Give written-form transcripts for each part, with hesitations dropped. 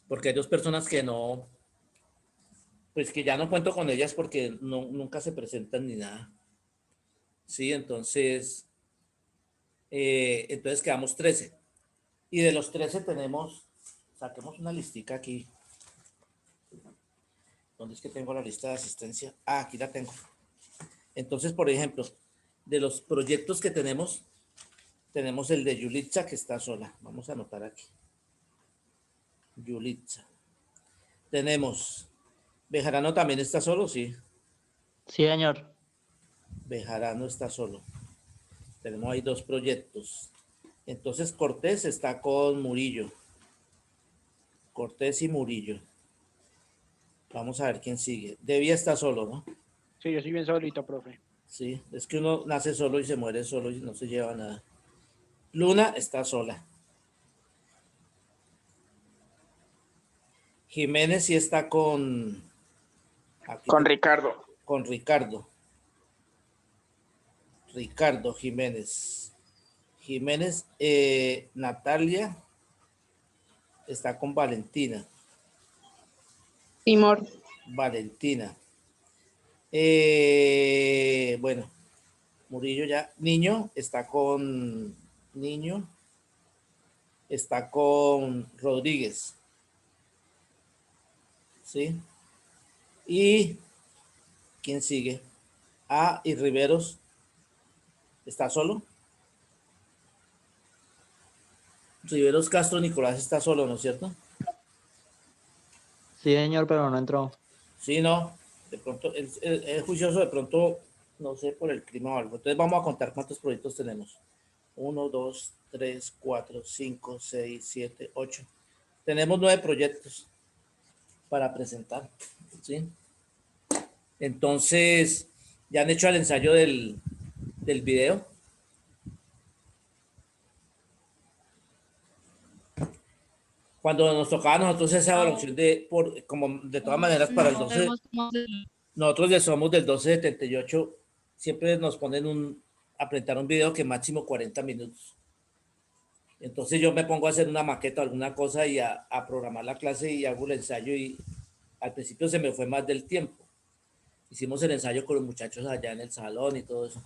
porque hay dos personas que no, pues que ya no cuento con ellas porque no, nunca se presentan ni nada. Sí, entonces quedamos 13. Y de los 13 tenemos, saquemos una listica aquí. ¿Dónde es que tengo la lista de asistencia? Ah, aquí la tengo. Entonces, por ejemplo, de los proyectos que tenemos el de Yulitza que está sola. Vamos a anotar aquí. Yulitza. Tenemos, Bejarano también está solo, sí. Sí, señor. Bejarano está solo. Tenemos ahí dos proyectos. Entonces Cortés está con Murillo. Cortés y Murillo. Vamos a ver quién sigue. Devia está solo, ¿no? Sí, yo soy bien solito, profe. Sí, es que uno nace solo y se muere solo y no se lleva nada. Luna está sola. Jiménez sí está con... Con Ricardo. Con Ricardo. Ricardo Jiménez. Jiménez, Natalia está con Valentina. Timor. Valentina. Bueno, Murillo ya. Niño está con Rodríguez. ¿Sí? Y ¿quién sigue? Ah, y Riveros. ¿Está solo? Riveros Castro Nicolás está solo, ¿no es cierto? Sí, señor, pero no entró. Sí, no. De pronto, es juicioso, de pronto, no sé, por el clima o algo. Entonces vamos a contar cuántos proyectos tenemos. 1, 2, 3, 4, 5, 6, 7, 8. Tenemos 9 proyectos para presentar. ¿Sí? Entonces, ¿ya han hecho el ensayo del video? Cuando nos tocaba a nosotros esa evaluación como de todas maneras para el 12, nosotros ya somos del 1278, siempre nos ponen a presentar un video que máximo 40 minutos. Entonces yo me pongo a hacer una maqueta o alguna cosa y a programar la clase y hago el ensayo y al principio se me fue más del tiempo. Hicimos el ensayo con los muchachos allá en el salón y todo eso.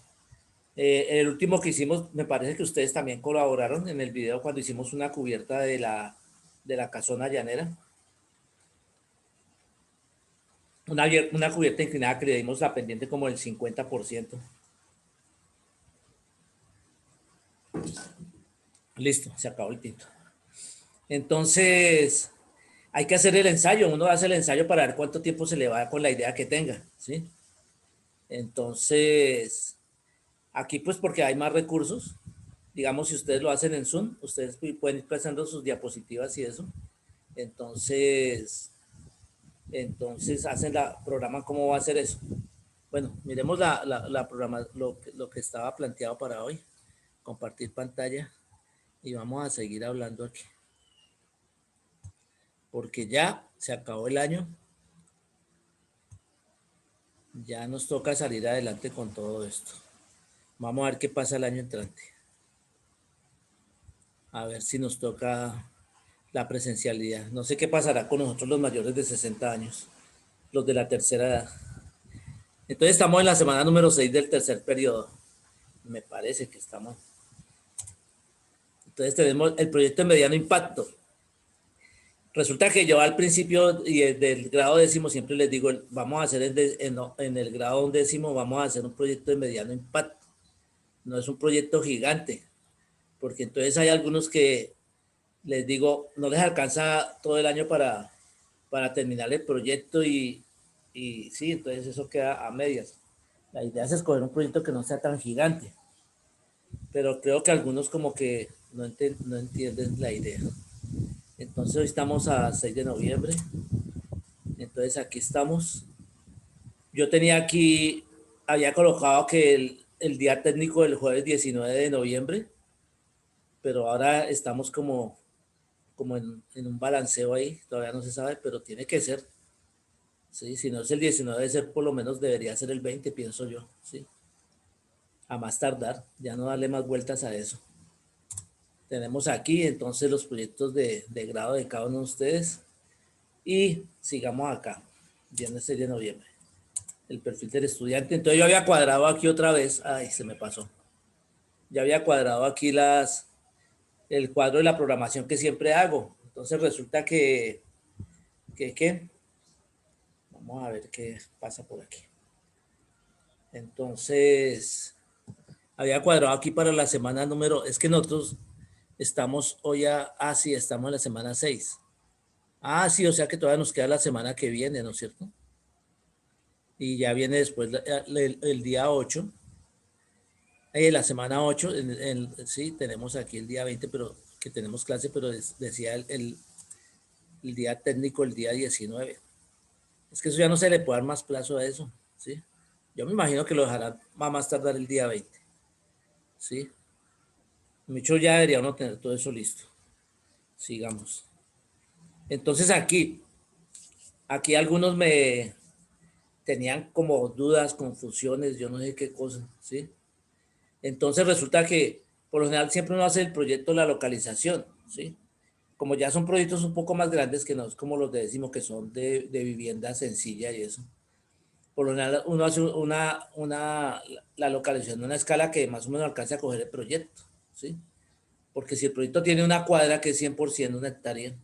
El último que hicimos, me parece que ustedes también colaboraron en el video cuando hicimos una cubierta de la casona llanera. Una cubierta inclinada que le dimos la pendiente como el 50%. Listo, se acabó el tinto. Entonces, hay que hacer el ensayo. Uno hace el ensayo para ver cuánto tiempo se le va con la idea que tenga, ¿sí? Entonces, aquí pues porque hay más recursos. Digamos, si ustedes lo hacen en Zoom, ustedes pueden ir pasando sus diapositivas y eso. Entonces programan cómo va a ser eso. Bueno, miremos lo que estaba planteado para hoy. Compartir pantalla y vamos a seguir hablando aquí. Porque ya se acabó el año. Ya nos toca salir adelante con todo esto. Vamos a ver qué pasa el año entrante. A ver si nos toca la presencialidad. No sé qué pasará con nosotros los mayores de 60 años, los de la tercera edad. Entonces estamos en la semana número 6 del tercer periodo. Me parece que estamos. Entonces tenemos el proyecto de mediano impacto. Resulta que yo al principio y del grado décimo siempre les digo, vamos a hacer en el grado décimo, vamos a hacer un proyecto de mediano impacto. No es un proyecto gigante, porque entonces hay algunos que les digo, no les alcanza todo el año para terminar el proyecto y sí, entonces eso queda a medias. La idea es escoger un proyecto que no sea tan gigante, pero creo que algunos como que no entienden la idea. Entonces hoy estamos a 6 de noviembre, entonces aquí estamos. Yo tenía aquí, había colocado que el día técnico del jueves 19 de noviembre, pero ahora estamos como en un balanceo ahí, todavía no se sabe, pero tiene que ser. Sí, si no es el 19, debe ser, por lo menos debería ser el 20, pienso yo. Sí. A más tardar, ya no darle más vueltas a eso. Tenemos aquí entonces los proyectos de grado de cada uno de ustedes. Y sigamos acá, viernes 6 de noviembre. El perfil del estudiante. Entonces yo había cuadrado aquí otra vez. Ay, se me pasó. Ya había cuadrado aquí el cuadro de la programación que siempre hago. Entonces resulta ¿qué? Vamos a ver qué pasa por aquí. Entonces, había cuadrado aquí para la semana número, es que nosotros estamos hoy sí, estamos en la semana 6. Sí, o sea que todavía nos queda la semana que viene, ¿no es cierto? Y ya viene después el día 8, la semana 8, sí, tenemos aquí el día 20, pero que tenemos clase, pero decía el día técnico, el día 19. Es que eso ya no se le puede dar más plazo a eso, ¿sí? Yo me imagino que lo dejarán a más tardar el día 20, ¿sí? Mucho ya debería uno tener todo eso listo. Sigamos. Entonces aquí algunos me tenían como dudas, confusiones, yo no sé qué cosa, ¿sí? Entonces resulta que por lo general siempre uno hace el proyecto de la localización, ¿sí? Como ya son proyectos un poco más grandes que no es como los de decimos que son de vivienda sencilla y eso. Por lo general uno hace la localización de una escala que más o menos alcance a coger el proyecto, ¿sí? Porque si el proyecto tiene una cuadra que es 100% una hectárea,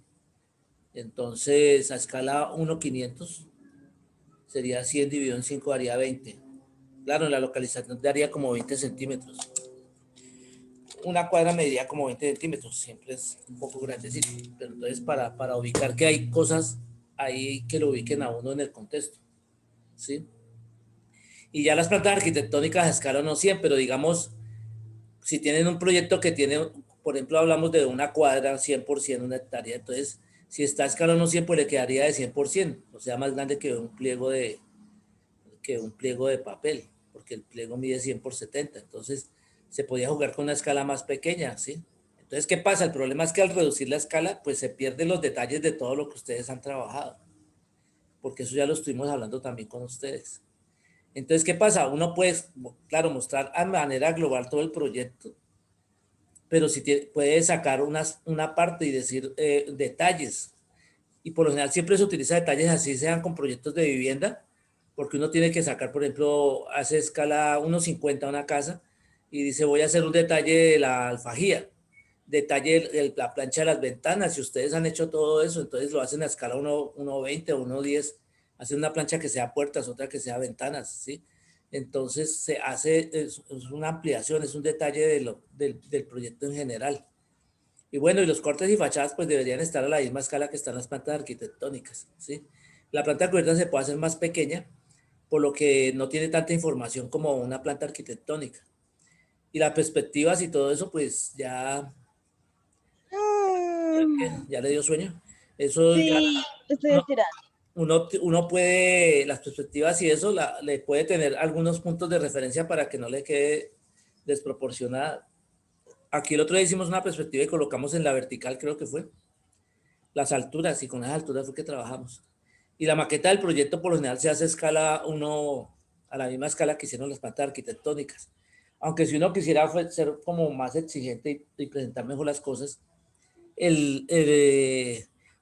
entonces a escala 1,500 sería 100 dividido en 5 daría 20. Claro, en la localización daría como 20 centímetros. Una cuadra mediría como 20 centímetros, siempre es un poco grandecito, pero entonces para ubicar que hay cosas ahí que lo ubiquen a uno en el contexto, ¿sí? Y ya las plantas arquitectónicas a escala no 100, pero digamos, si tienen un proyecto que tiene, por ejemplo, hablamos de una cuadra, 100%, una hectárea, entonces, si está a escala no 100, pues le quedaría de 100%, o sea, más grande que un pliego de papel, porque el pliego mide 100 por 70, entonces se podía jugar con una escala más pequeña, ¿sí? Entonces, ¿qué pasa? El problema es que al reducir la escala, pues se pierden los detalles de todo lo que ustedes han trabajado, porque eso ya lo estuvimos hablando también con ustedes. Entonces, ¿qué pasa? Uno puede, claro, mostrar a manera global todo el proyecto, pero si puede sacar una parte y decir detalles. Y por lo general siempre se utiliza detalles así, sean con proyectos de vivienda, porque uno tiene que sacar, por ejemplo, hace escala 1,50 una casa y dice, voy a hacer un detalle de la alfajía, detalle de la plancha de las ventanas. Si ustedes han hecho todo eso, entonces lo hacen a escala 1,20 o 1,10. Hacen una plancha que sea puertas, otra que sea ventanas, ¿sí? Entonces se hace, es una ampliación, es un detalle del proyecto en general. Y bueno, y los cortes y fachadas pues deberían estar a la misma escala que están las plantas arquitectónicas, ¿sí? La planta cubierta se puede hacer más pequeña, por lo que no tiene tanta información como una planta arquitectónica. Y las perspectivas y todo eso, pues ya le dio sueño. Eso ya Sí, estoy uno, estirando. uno puede, las perspectivas y eso, le puede tener algunos puntos de referencia para que no le quede desproporcionada. Aquí el otro día hicimos una perspectiva y colocamos en la vertical, creo que fue, las alturas, y con esas alturas fue que trabajamos. Y la maqueta del proyecto por lo general se hace a escala a la misma escala que hicieron las plantas arquitectónicas. Aunque si uno quisiera ser como más exigente y presentar mejor las cosas,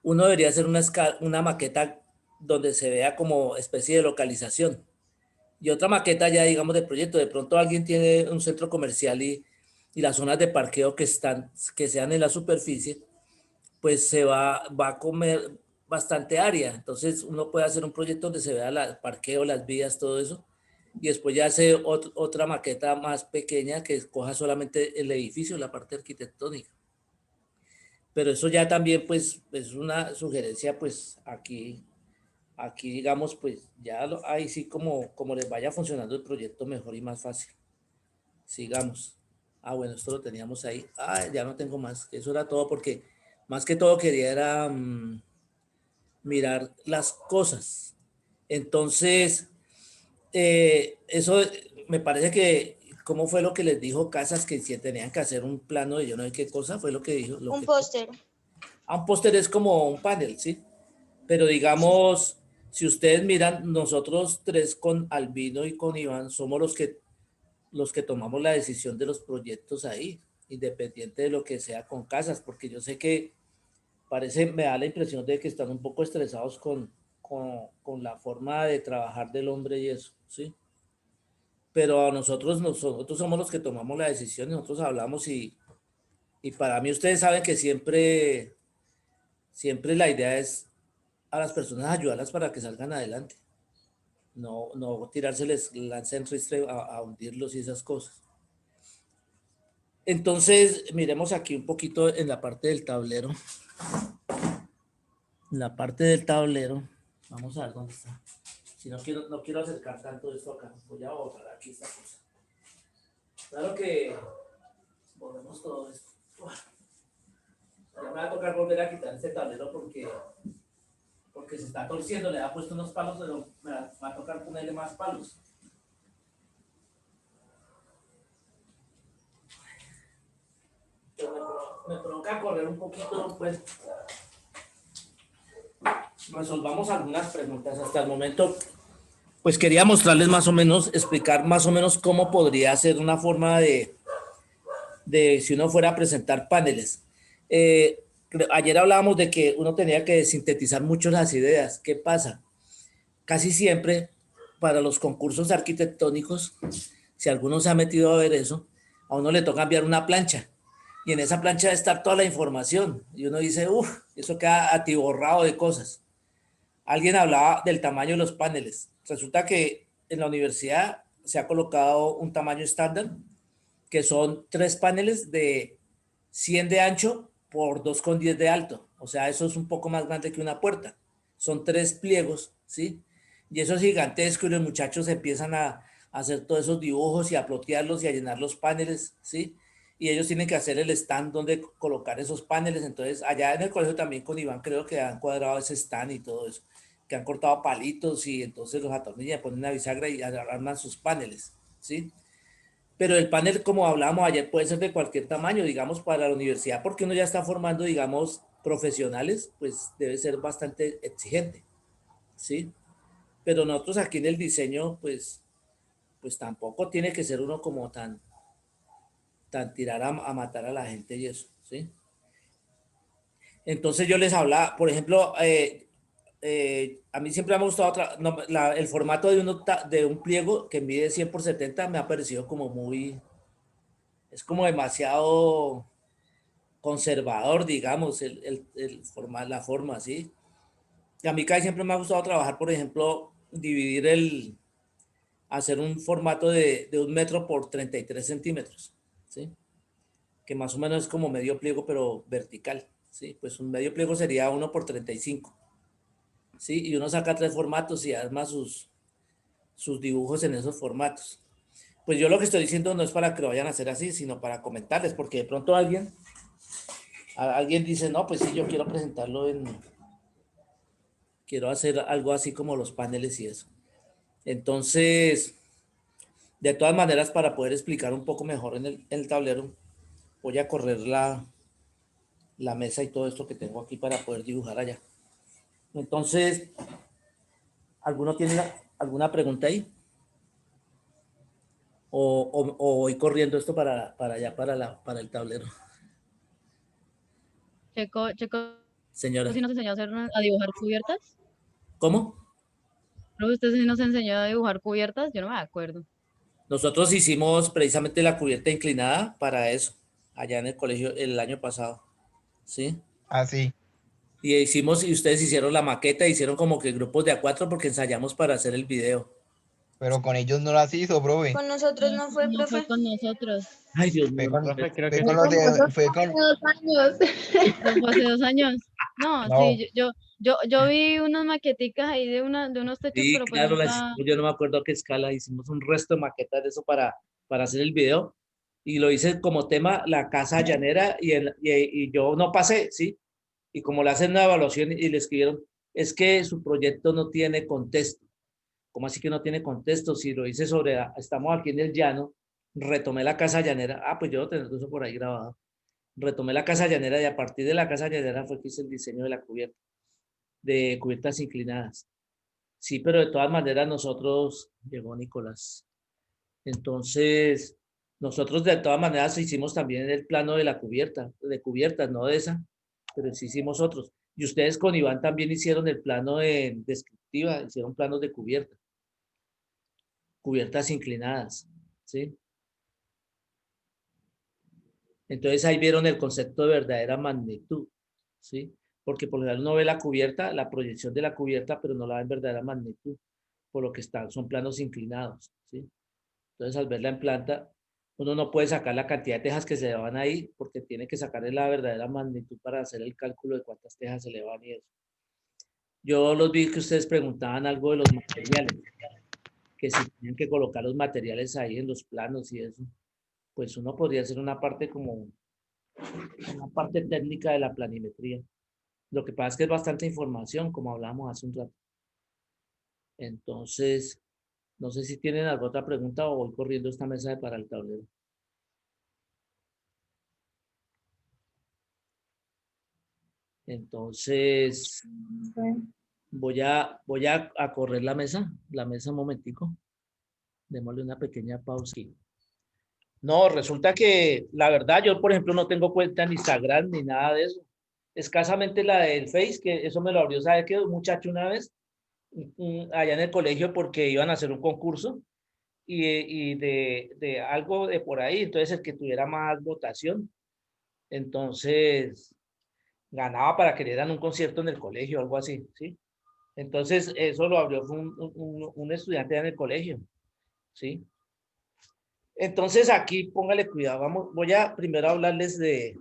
uno debería hacer una maqueta donde se vea como especie de localización. Y otra maqueta ya, digamos, de proyecto. De pronto alguien tiene un centro comercial y las zonas de parqueo que sean en la superficie, pues se va a comer bastante área. Entonces uno puede hacer un proyecto donde se vea el parqueo, las vías, todo eso. Y después ya hace otra maqueta más pequeña que coja solamente el edificio, la parte arquitectónica. Pero eso ya también pues es una sugerencia pues aquí digamos pues ya ahí sí como les vaya funcionando el proyecto mejor y más fácil. Sigamos. Bueno, esto lo teníamos ahí. Ya no tengo más. Eso era todo porque más que todo quería era mirar las cosas. Entonces, eso me parece que, ¿cómo fue lo que les dijo Casas que si tenían que hacer un plano de yo no sé qué cosa? Fue lo que dijo. Un póster. Un póster es como un panel, ¿sí? Pero Sí. digamos, si ustedes miran, nosotros tres con Albino y con Iván somos los que tomamos la decisión de los proyectos ahí, independiente de lo que sea con Casas, porque yo sé que me da la impresión de que están un poco estresados con la forma de trabajar del hombre y eso, ¿sí? Pero nosotros somos los que tomamos la decisión y nosotros hablamos y para mí ustedes saben que siempre la idea es a las personas ayudarlas para que salgan adelante. No tirárseles lanza en ristre a hundirlos y esas cosas. Entonces, miremos aquí un poquito en la parte del tablero. En la parte del tablero, vamos a ver dónde está. Si no quiero acercar tanto esto acá, voy a borrar aquí esta cosa. Claro que volvemos todo esto. Ya me va a tocar volver a quitar este tablero porque se está torciendo, le ha puesto unos palos, pero me va a tocar ponerle más palos. Pero me provoca correr un poquito, pues resolvamos algunas preguntas hasta el momento. Pues quería mostrarles más o menos, explicar más o menos cómo podría ser una forma de si uno fuera a presentar paneles. Ayer hablábamos de que uno tenía que sintetizar mucho las ideas. ¿Qué pasa? Casi siempre para los concursos arquitectónicos, si alguno se ha metido a ver eso, a uno le toca enviar una plancha y en esa plancha debe estar toda la información y uno dice, uff, eso queda atiborrado de cosas. Alguien hablaba del tamaño de los paneles. Resulta que en la universidad se ha colocado un tamaño estándar que son 3 paneles de 100 de ancho por 2,10 de alto. O sea, eso es un poco más grande que una puerta. Son 3 pliegos, ¿sí? Y eso es gigantesco y los muchachos empiezan a hacer todos esos dibujos y a plotearlos y a llenar los paneles, ¿sí? Y ellos tienen que hacer el stand donde colocar esos paneles. Entonces, allá en el colegio también con Iván creo que han cuadrado ese stand y todo eso, que han cortado palitos y entonces los atornillan, ponen una bisagra y arman sus paneles, ¿sí? Pero el panel, como hablábamos ayer, puede ser de cualquier tamaño, digamos, para la universidad, porque uno ya está formando, digamos, profesionales, pues debe ser bastante exigente, ¿sí? Pero nosotros aquí en el diseño, pues tampoco tiene que ser uno como tan tirar a matar a la gente y eso, ¿sí? Entonces yo les hablaba, por ejemplo, a mí siempre me ha gustado el formato de un pliego que mide 100 por 70, me ha parecido como es como demasiado conservador, digamos, la forma, ¿sí? Y a mí casi siempre me ha gustado trabajar, por ejemplo, hacer un formato de 1 metro por 33 centímetros, ¿sí? Que más o menos es como medio pliego, pero vertical, ¿sí? Pues un medio pliego sería 1 por 35, ¿sí? Y uno saca 3 formatos y arma sus dibujos en esos formatos. Pues yo lo que estoy diciendo no es para que lo vayan a hacer así, sino para comentarles, porque de pronto alguien dice, no, pues sí, yo quiero presentarlo quiero hacer algo así como los paneles y eso. Entonces, de todas maneras, para poder explicar un poco mejor en el tablero, voy a correr la mesa y todo esto que tengo aquí para poder dibujar allá. Entonces, ¿alguno tiene alguna pregunta ahí? O voy corriendo esto para allá, para el tablero. Checo, Señora, ¿sí nos enseñó a dibujar cubiertas? ¿cómo? ¿Pero usted sí nos enseñó a dibujar cubiertas? Yo no me acuerdo. Nosotros hicimos precisamente la cubierta inclinada para eso, allá en el colegio el año pasado, ¿sí? Ah, sí. Y ustedes hicieron la maqueta, hicieron como que grupos de A4 porque ensayamos para hacer el video. Pero con ellos no las hizo, profe. Con nosotros no fue, No fue profe. con nosotros. Ay, Dios Fue mío. con, Profe, creo fue que con sí los fue de, nosotros. fue con, Hace 2 años. Eso fue hace 2 años. No, no, sí, yo vi unas maqueticas ahí de unos techos, Sí, pero pues claro, nunca. yo no me acuerdo a qué escala, hicimos un resto de maquetas de eso para hacer el video y lo hice como tema la casa llanera y yo no pasé, ¿sí? Y como le hacen una evaluación y le escribieron, es que su proyecto no tiene contexto. ¿Cómo así que no tiene contexto? Si lo hice estamos aquí en el llano, retomé la casa llanera, pues yo lo tengo eso por ahí grabado, retomé la casa llanera y a partir de la casa llanera fue que hice el diseño de la cubierta, de cubiertas inclinadas. Sí, pero de todas maneras llegó Nicolás. Entonces, nosotros de todas maneras hicimos también el plano de la cubierta, de cubiertas, no de esa. pero sí hicimos otros. Y ustedes con Iván también hicieron el plano de descriptiva, hicieron planos de cubierta, cubiertas inclinadas, ¿sí? Entonces ahí vieron el concepto de verdadera magnitud, ¿sí? Porque por lo general uno ve la cubierta, la proyección de la cubierta, pero no la ve en verdadera magnitud, por lo que son planos inclinados, ¿sí? Entonces al verla en planta, uno no puede sacar la cantidad de tejas que se le van ahí, porque tiene que sacarle la verdadera magnitud para hacer el cálculo de cuántas tejas se le van y eso. Yo los vi que ustedes preguntaban algo de los materiales, que si tenían que colocar los materiales ahí en los planos y eso, pues uno podría hacer una parte como una parte técnica de la planimetría. Lo que pasa es que es bastante información, como hablábamos hace un rato. Entonces, no sé si tienen alguna otra pregunta o voy corriendo esta mesa para el tablero. Entonces, voy a correr la mesa un momentico. Démosle una pequeña pausa. No, resulta que la verdad yo, por ejemplo, no tengo cuenta en Instagram ni nada de eso. Escasamente la del Face, que eso me lo abrió, ¿sabe qué? Un muchacho una vez allá en el colegio porque iban a hacer un concurso y de algo de por ahí, entonces el que tuviera más votación, entonces ganaba para que le dieran un concierto en el colegio, algo así, ¿sí? Entonces eso lo abrió un estudiante en el colegio, ¿sí? Entonces aquí póngale cuidado, voy a primero hablarles de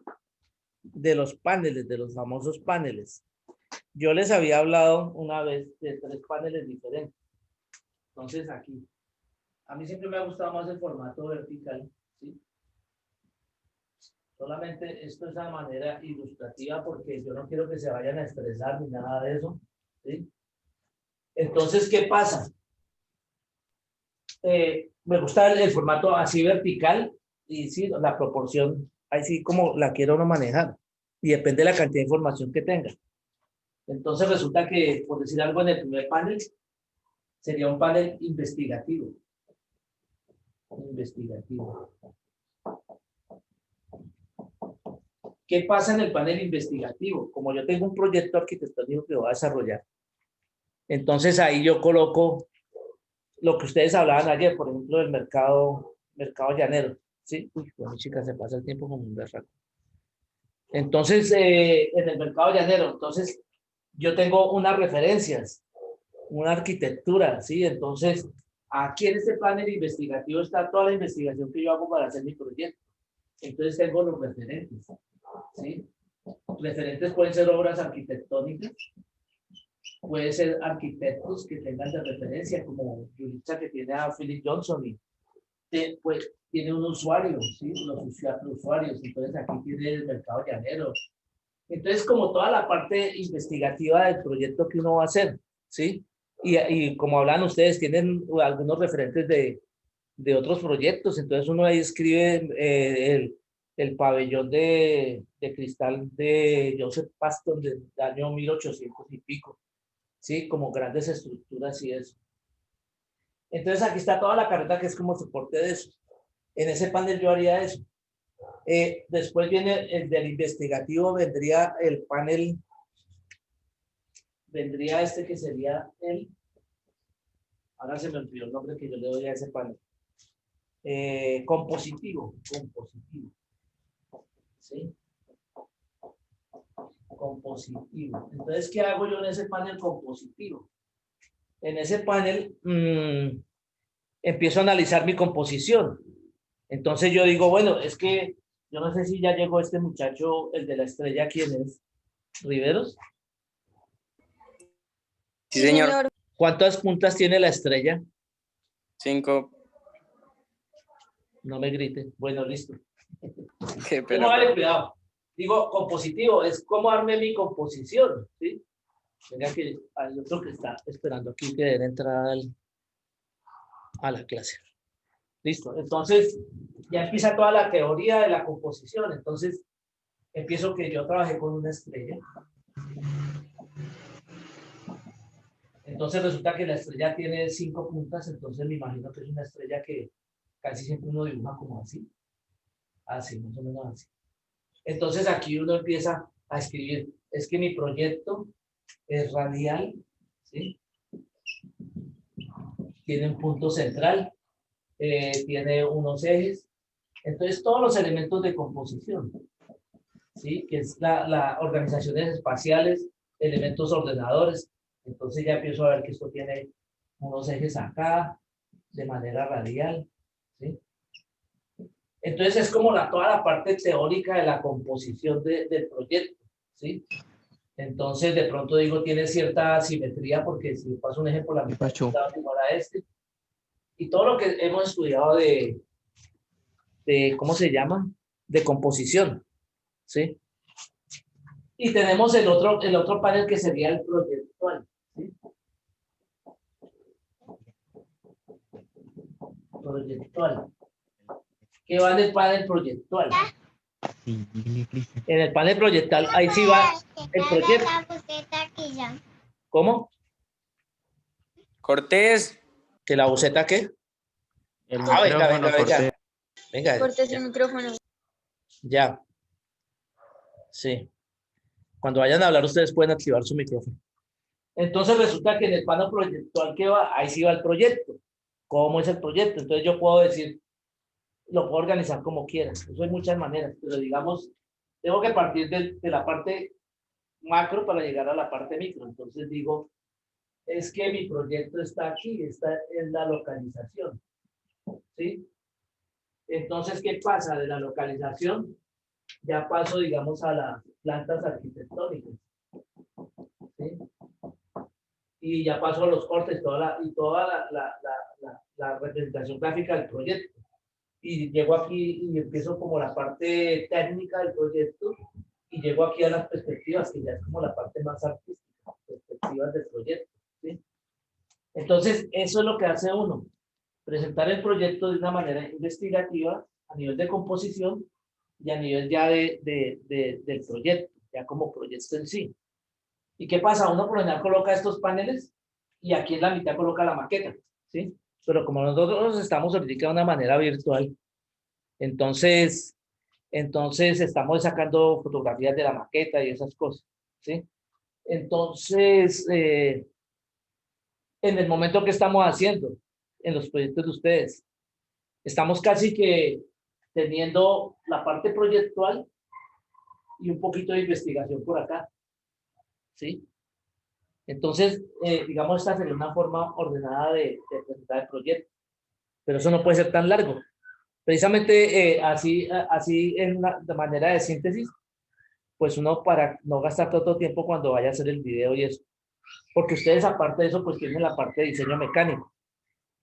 los paneles, de los famosos paneles. Yo les había hablado una vez de 3 paneles diferentes. Entonces aquí, a mí siempre me ha gustado más el formato vertical, ¿sí? Solamente esto es de manera ilustrativa porque yo no quiero que se vayan a estresar ni nada de eso, ¿sí? Entonces, ¿qué pasa? Me gusta el formato así vertical y sí, la proporción, así como la quiero uno manejar. Y depende de la cantidad de información que tenga. Entonces resulta que, por decir algo en el primer panel, sería un panel investigativo. Investigativo. ¿Qué pasa en el panel investigativo? Como yo tengo un proyecto arquitectónico que voy a desarrollar, entonces ahí yo coloco lo que ustedes hablaban ayer, por ejemplo, del mercado llanero, ¿sí? Uy, bueno, chicas, se pasa el tiempo como un berraco. Entonces, en el mercado llanero, entonces, yo tengo unas referencias, una arquitectura, ¿sí? Entonces, aquí en este panel investigativo está toda la investigación que yo hago para hacer mi proyecto. Entonces, tengo los referentes, ¿sí? Referentes pueden ser obras arquitectónicas, puede ser arquitectos que tengan de referencia, como Yulitza que tiene a Philip Johnson y pues tiene un usuario, ¿sí? Los usuarios, entonces aquí tiene el mercado llanero. Entonces, como toda la parte investigativa del proyecto que uno va a hacer, ¿sí? Y como hablan ustedes, tienen algunos referentes de otros proyectos, entonces uno ahí escribe el pabellón de cristal de Joseph Paston del año 1800 y pico, ¿sí? Como grandes estructuras y eso. Entonces aquí está toda la carreta que es como soporte de eso. En ese panel yo haría eso. Después viene el del investigativo, vendría el panel, vendría este que sería ahora se me olvidó el nombre que yo le doy a ese panel. Compositivo. ¿Sí? Compositivo. Entonces, ¿qué hago yo en ese panel compositivo? En ese panel empiezo a analizar mi composición. Entonces yo digo, bueno, es que yo no sé si ya llegó este muchacho, el de la estrella, ¿quién es? ¿Riveros? Sí, señor. ¿Cuántas puntas tiene la estrella? 5. No me grite. Bueno, listo. Qué No, pena. vale, cuidado. Digo, compositivo, es cómo arme mi composición, ¿sí? Venga que hay otro que está esperando aquí que dé entrada a la clase. Listo. Entonces, ya empieza toda la teoría de la composición. Entonces, empiezo que yo trabajé con una estrella. Entonces, resulta que la estrella tiene 5 puntas. Entonces, me imagino que es una estrella que casi siempre uno dibuja como así. Así, más o menos así. Entonces, aquí uno empieza a escribir, es que mi proyecto es radial, ¿sí? Tiene un punto central, tiene unos ejes, entonces todos los elementos de composición, ¿sí? Que es la organizaciones espaciales, elementos ordenadores, entonces ya empiezo a ver que esto tiene unos ejes acá, de manera radial, ¿sí? Entonces es como toda la parte teórica de la composición del proyecto, ¿sí? Entonces de pronto digo, tiene cierta simetría, porque si paso un ejemplo, la mitad está igual a este, y todo lo que hemos estudiado de ¿cómo se llama? De composición, ¿sí? Y tenemos el otro panel que sería el proyectual, ¿sí? Proyectual. ¿Qué va en el panel proyectual? En el panel proyectual, ahí sí va el proyecto. ¿Cómo? Cortés. ¿Que la buceta qué? El Venga, micrófono, Cortés. Venga. Cortes el micrófono. Ya. Sí. Cuando vayan a hablar, ustedes pueden activar su micrófono. Entonces resulta que en el panel proyectual que va, ahí sí va el proyecto. ¿Cómo es el proyecto? Entonces yo puedo decir, lo puedo organizar como quiera. Eso hay muchas maneras, pero digamos, tengo que partir de la parte macro para llegar a la parte micro. Entonces digo, es que mi proyecto está aquí, esta es la localización, ¿sí? Entonces, ¿qué pasa? De la localización ya paso, digamos, a las plantas arquitectónicas, ¿sí? Y ya paso a los cortes, toda la representación gráfica del proyecto. Y llego aquí y empiezo como la parte técnica del proyecto y llego aquí a las perspectivas, que ya es como la parte más artística, perspectivas del proyecto, ¿sí? Entonces, eso es lo que hace uno, presentar el proyecto de una manera investigativa a nivel de composición y a nivel ya del proyecto, ya como proyecto en sí. ¿Y qué pasa? Uno por lo general coloca estos paneles y aquí en la mitad coloca la maqueta, ¿sí? Pero como nosotros estamos ahorita de una manera virtual, entonces estamos sacando fotografías de la maqueta y esas cosas, ¿sí? Entonces, en el momento que estamos haciendo, en los proyectos de ustedes, estamos casi que teniendo la parte proyectual y un poquito de investigación por acá, ¿sí? Entonces, digamos, esta sería una forma ordenada de presentar el proyecto, pero eso no puede ser tan largo. Precisamente así en una de manera de síntesis, pues uno para no gastar todo tiempo cuando vaya a hacer el video y eso, porque ustedes aparte de eso, pues tienen la parte de diseño mecánico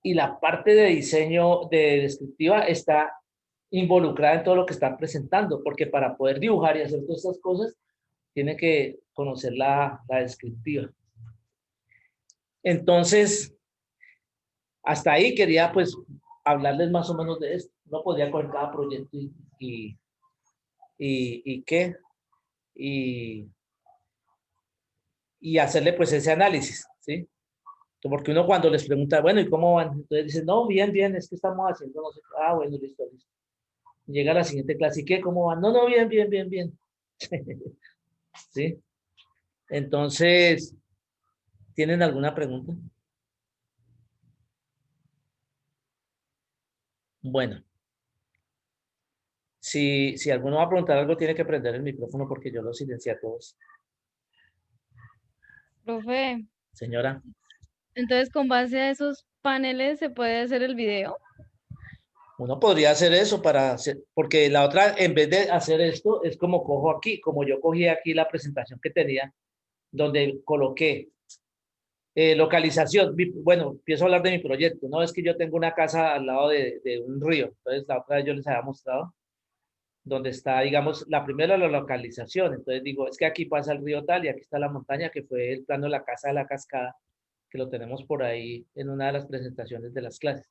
y la parte de diseño de descriptiva está involucrada en todo lo que están presentando, porque para poder dibujar y hacer todas estas cosas, tiene que conocer la descriptiva. Entonces, hasta ahí quería pues hablarles más o menos de esto. No podría coger cada proyecto y hacerle pues ese análisis, ¿sí? Porque uno cuando les pregunta, bueno, ¿y cómo van? Entonces dicen, no, bien, bien, es que estamos haciendo, no sé, ah, bueno, listo, listo. Llega a la siguiente clase, ¿y qué? ¿Cómo van? No, no, bien, bien, bien, bien. ¿Sí? Entonces, ¿tienen alguna pregunta? Bueno, si alguno va a preguntar algo, tiene que prender el micrófono porque yo lo silencié a todos. Profe, Señora. entonces con base a esos paneles se puede hacer el video. Uno podría hacer eso para hacer, porque la otra, en vez de hacer esto, es como cojo aquí, como yo cogí aquí la presentación que tenía, donde coloqué localización. Bueno, empiezo a hablar de mi proyecto. No es que yo tengo una casa al lado de un río. Entonces, la otra vez yo les había mostrado donde está, digamos, la primera la localización. Entonces digo, es que aquí pasa el río tal y aquí está la montaña, que fue el plano de la casa de la cascada, que lo tenemos por ahí en una de las presentaciones de las clases.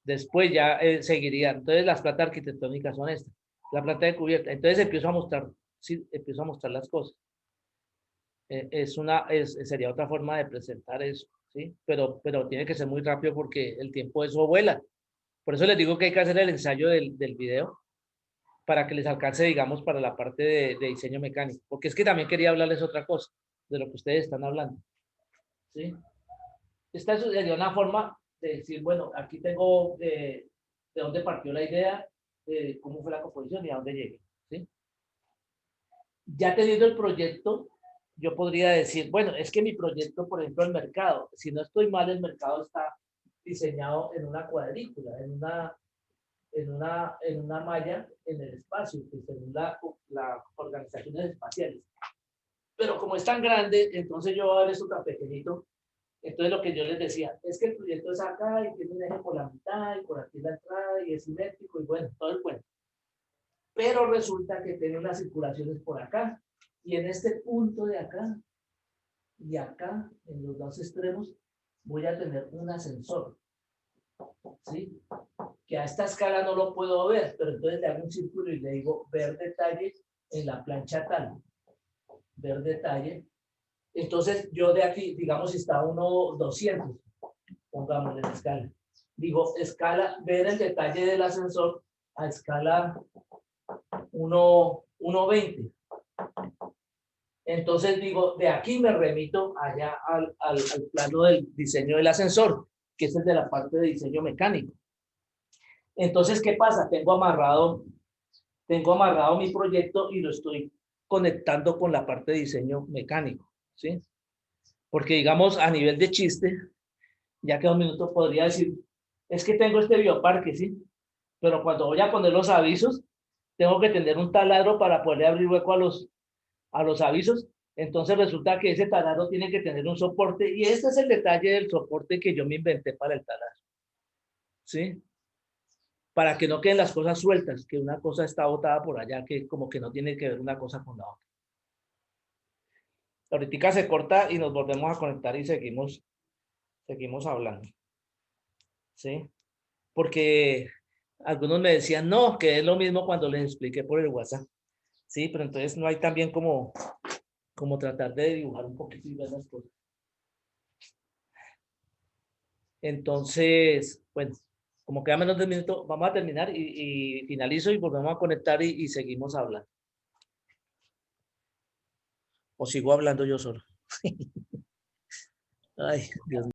Después ya seguiría. Entonces, las plantas arquitectónicas son estas. La planta de cubierta. Entonces empiezo a mostrar, sí, empiezo a mostrar las cosas. Sería otra forma de presentar eso, ¿sí? Pero tiene que ser muy rápido porque el tiempo de eso vuela. Por eso les digo que hay que hacer el ensayo del video, para que les alcance, digamos, para la parte de diseño mecánico. Porque es que también quería hablarles otra cosa de lo que ustedes están hablando. ¿Sí? Esta sería una forma de decir, bueno, aquí tengo de dónde partió la idea, de cómo fue la composición y a dónde llegué. ¿Sí? Ya teniendo el proyecto, yo podría decir, bueno, es que mi proyecto, por ejemplo, el mercado, si no estoy mal, el mercado está diseñado en una cuadrícula, en una malla en el espacio, que según las organizaciones espaciales. Pero como es tan grande, entonces yo voy a ver esto tan pequeñito. Entonces lo que yo les decía, es que el proyecto es acá y tiene un eje por la mitad y por aquí la entrada y es simétrico y bueno, todo el cuento. Pero resulta que tiene unas circulaciones por acá y en este punto de acá y acá, en los dos extremos, voy a tener un ascensor. ¿Sí? Que a esta escala no lo puedo ver, pero entonces le hago un círculo y le digo ver detalle en la plancha tal. Ver detalle. Entonces yo de aquí, digamos, si está 1,200, pongámosle en escala. Digo, escala, ver el detalle del ascensor a escala 1,20. Entonces digo, de aquí me remito allá al plano del diseño del ascensor, que es el de la parte de diseño mecánico. Entonces, ¿qué pasa? Tengo amarrado mi proyecto y lo estoy conectando con la parte de diseño mecánico, ¿sí? Porque, digamos, a nivel de chiste, ya que 2 minutos podría decir, es que tengo este bioparque, ¿sí? Pero cuando voy a poner los avisos, tengo que tener un taladro para poder abrir hueco a los avisos. Entonces resulta que ese taladro tiene que tener un soporte y este es el detalle del soporte que yo me inventé para el taladro, ¿sí? Para que no queden las cosas sueltas, que una cosa está botada por allá, que como que no tiene que ver una cosa con la otra. Ahorita se corta y nos volvemos a conectar y seguimos hablando. ¿Sí? Porque algunos me decían, no, que es lo mismo cuando les expliqué por el WhatsApp. Sí, pero entonces no hay también como tratar de dibujar un poquito y ver las cosas. Entonces, bueno, como queda menos de un minuto, vamos a terminar y finalizo y volvemos a conectar y seguimos hablando. O sigo hablando yo solo. Ay, Dios mío.